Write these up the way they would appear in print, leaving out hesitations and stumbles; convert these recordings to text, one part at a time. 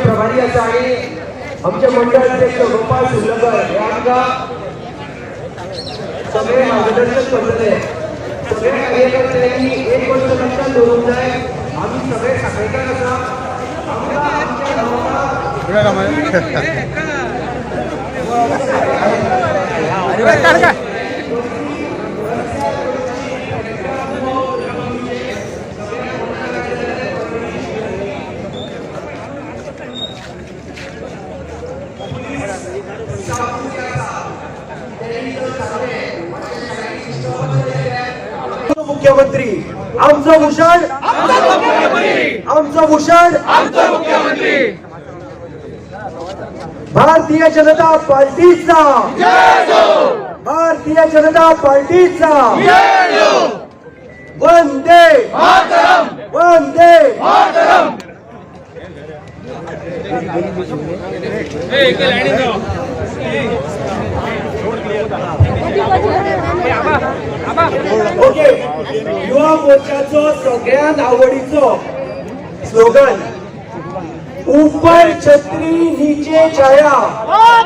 प्रभारी असा आहे आमचे मंडळ अध्यक्ष गोपाळ सुलगर हे आमका सगळे मार्गदर्शक करतले. सगळे कार्यकर्त्यांनी एक गोष्ट लक्षात ठेवून जाय, आम्ही सगळे साखळीकार असा आमच्या मुख्यमंत्री आमचं भूषण, आमचं भूषण, आमचं मुख्यमंत्री. भारतीय जनता पार्टीचा, भारतीय जनता पार्टीचा वंदे मातरम, वंदे मातरम. ओके, युवा मोर्चाचं सगळ्यात आवडीचं स्लोगन ऊपर छत्री नीचे छाया,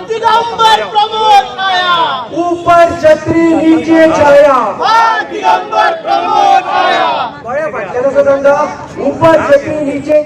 दिगंबर प्रमोद आया. ऊपर छत्री नीचे छाया, दिगंबर प्रमोद आया. बळ्या फाटल्यानं सांगा ऊपर छत्री नीचे